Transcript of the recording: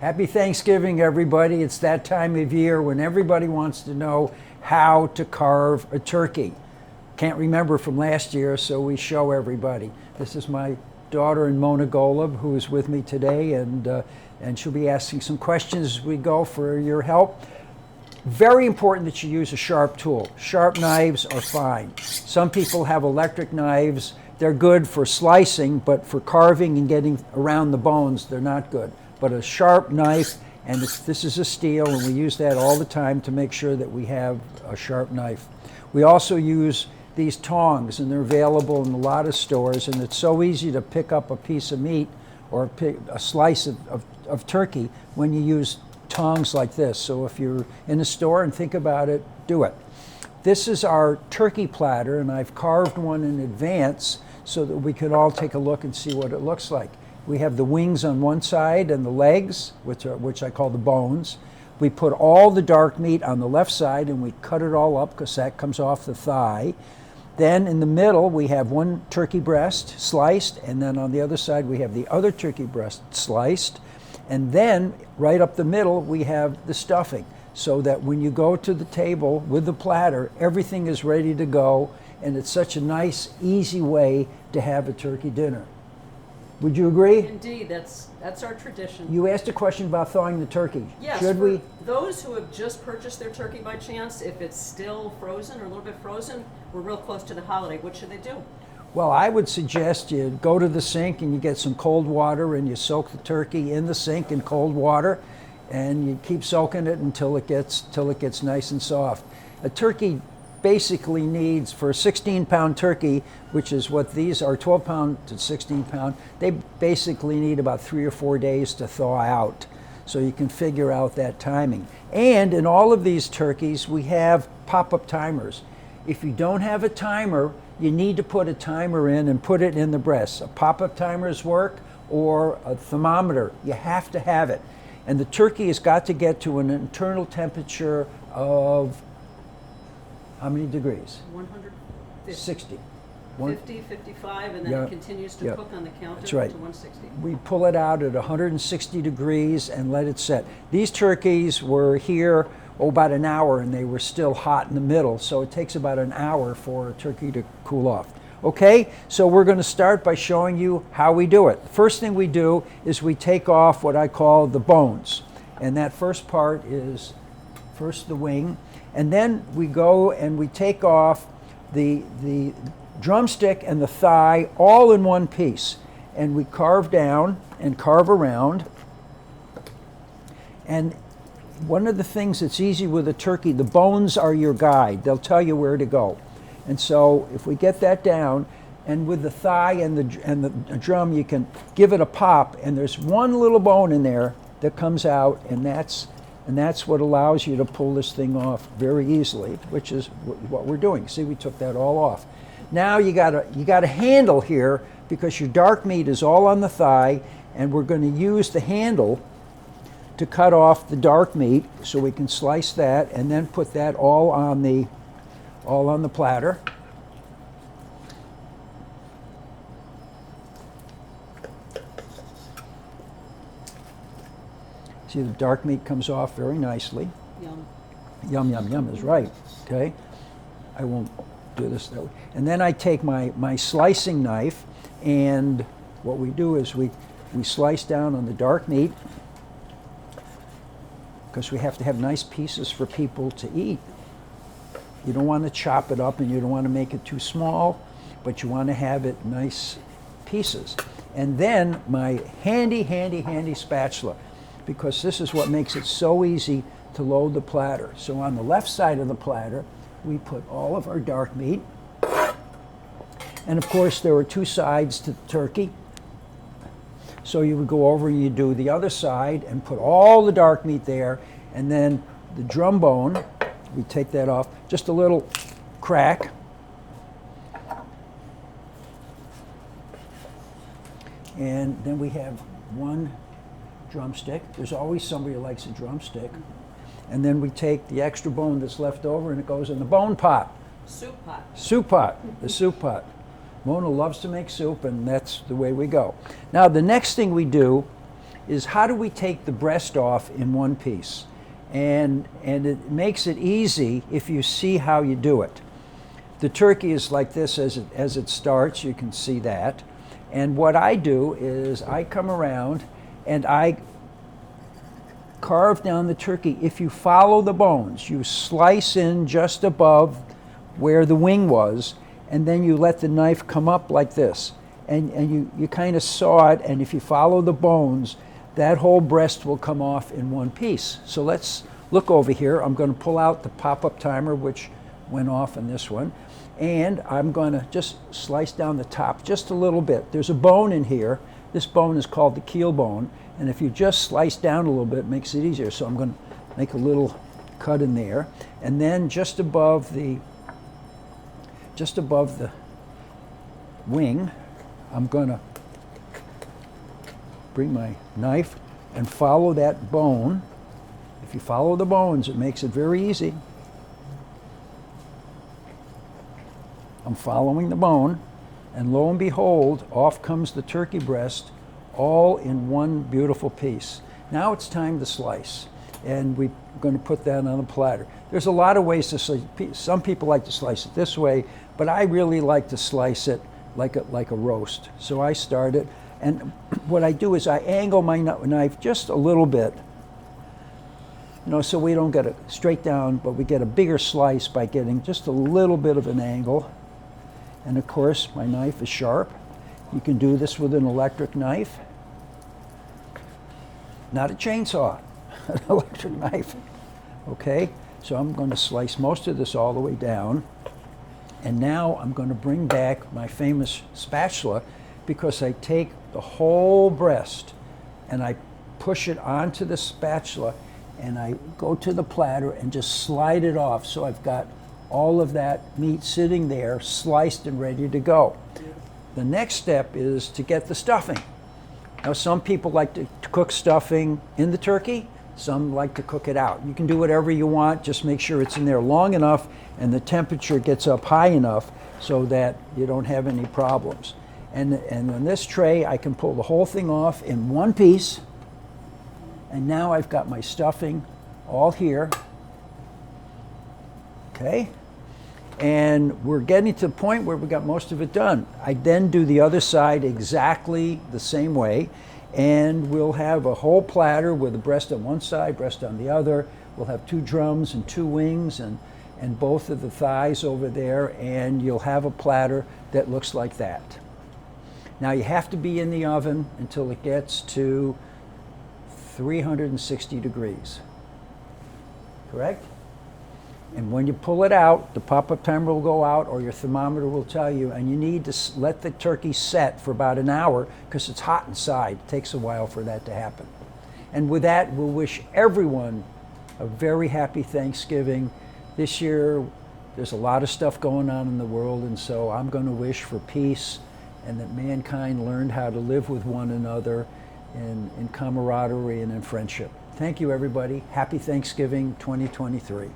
Happy Thanksgiving, everybody. It's that time of year when everybody wants to know how to carve a turkey. Can't remember from last year, so we show everybody. This is my daughter, Mona Golub, who is with me today, and she'll be asking some questions as we go for your help. Very important that you use a sharp tool. Sharp knives are fine. Some people have electric knives. They're good for slicing, but for carving and getting around the bones, they're not good. But a sharp knife, and this is a steel, and we use that all the time to make sure that we have a sharp knife. We also use these tongs, and they're available in a lot of stores, and it's so easy to pick up a piece of meat or a slice of turkey when you use tongs like this. So if you're in a store and think about it, do it. This is our turkey platter, and I've carved one in advance so that we could all take a look and see what it looks like. We have the wings on one side and the legs, which I call the bones. We put all the dark meat on the left side and we cut it all up because that comes off the thigh. Then in the middle we have one turkey breast sliced, and then on the other side we have the other turkey breast sliced. And then right up the middle we have the stuffing, so that when you go to the table with the platter, everything is ready to go, and it's such a nice, easy way to have a turkey dinner. Would you agree? Indeed, that's our tradition. You asked a question about thawing the turkey. Yes, Should we? Those who have just purchased their turkey by chance, if it's still frozen or a little bit frozen, we're real close to the holiday. What should they do? Well, I would suggest you go to the sink and you get some cold water and you soak the turkey in the sink in cold water, and you keep soaking it until it gets nice and soft. A turkey basically needs, for a 16-pound turkey, which is what these are, 12-pound to 16-pound, they basically need about 3 or 4 days to thaw out. So you can figure out that timing. And in all of these turkeys, we have pop-up timers. If you don't have a timer, you need to put a timer in and put it in the breast. A pop-up timer's work, or a thermometer. You have to have it. And the turkey has got to get to an internal temperature of how many degrees? 150. 60. 50, 55, and then it continues to cook on the counter. That's right. To 160. We pull it out at 160 degrees and let it set. These turkeys were here about an hour, and they were still hot in the middle, so it takes about an hour for a turkey to cool off. Okay, so we're going to start by showing you how we do it. The first thing we do is we take off what I call the bones, and that first part is first the wing, and then we go and we take off the drumstick and the thigh all in one piece, and we carve down and carve around. And one of the things that's easy with a turkey, the bones are your guide. They'll tell you where to go. And so if we get that down, and with the thigh and the drum, you can give it a pop, and there's one little bone in there that comes out, and that's what allows you to pull this thing off very easily, which is what we're doing. See, we took that all off. Now you got a handle here, because your dark meat is all on the thigh, and we're going to use the handle to cut off the dark meat, so we can slice that and then put that all on the platter. See, the dark meat comes off very nicely. Yum. Yum, yum, yum is right, okay? I won't do this that way. And then I take my slicing knife, and what we do is we slice down on the dark meat, because we have to have nice pieces for people to eat. You don't want to chop it up, and you don't want to make it too small, but you want to have it nice pieces. And then my handy spatula, because this is what makes it so easy to load the platter. So on the left side of the platter, we put all of our dark meat. And of course, there are two sides to the turkey. So you would go over and you do the other side and put all the dark meat there, and then the drum bone, we take that off, just a little crack. And then we have one drumstick. There's always somebody who likes a drumstick. And then we take the extra bone that's left over, and it goes in the bone pot. Soup pot. Soup pot, the soup pot. Mona loves to make soup, and that's the way we go. Now, the next thing we do is how do we take the breast off in one piece? And it makes it easy if you see how you do it. The turkey is like this as it starts, you can see that. And what I do is I come around and I carve down the turkey. If you follow the bones, you slice in just above where the wing was, and then you let the knife come up like this. And you kind of saw it, and if you follow the bones, that whole breast will come off in one piece. So let's look over here. I'm going to pull out the pop-up timer, which went off in this one, and I'm going to just slice down the top just a little bit. There's a bone in here. This bone is called the keel bone, and if you just slice down a little bit, it makes it easier. So I'm going to make a little cut in there, and then just above the wing, I'm going to bring my knife and follow that bone. If you follow the bones, it makes it very easy. I'm following the bone, and lo and behold, off comes the turkey breast, all in one beautiful piece. Now it's time to slice, and we're going to put that on a platter. There's a lot of ways to slice. Some people like to slice it this way, but I really like to slice it like a roast. So I start it, and what I do is I angle my knife just a little bit, so we don't get it straight down, but we get a bigger slice by getting just a little bit of an angle. And of course, my knife is sharp. You can do this with an electric knife, not a chainsaw, an electric knife. Okay, so I'm going to slice most of this all the way down. And now I'm going to bring back my famous spatula, because I take the whole breast and I push it onto the spatula, and I go to the platter and just slide it off. So I've got all of that meat sitting there, sliced and ready to go. The next step is to get the stuffing. Now, some people like to cook stuffing in the turkey. Some like to cook it out. You can do whatever you want. Just make sure it's in there long enough and the temperature gets up high enough so that you don't have any problems. And on this tray, I can pull the whole thing off in one piece. And now I've got my stuffing all here. Okay? And we're getting to the point where we got most of it done. I then do the other side exactly the same way, and we'll have a whole platter with the breast on one side, breast on the other. We'll have 2 drums and 2 wings and both of the thighs over there, and you'll have a platter that looks like that. Now you have to be in the oven until it gets to 360 degrees, correct? And when you pull it out, the pop-up timer will go out, or your thermometer will tell you, and you need to let the turkey set for about an hour because it's hot inside. It takes a while for that to happen. And with that, we'll wish everyone a very happy Thanksgiving. This year, there's a lot of stuff going on in the world, and so I'm going to wish for peace and that mankind learned how to live with one another in camaraderie and in friendship. Thank you, everybody. Happy Thanksgiving 2023.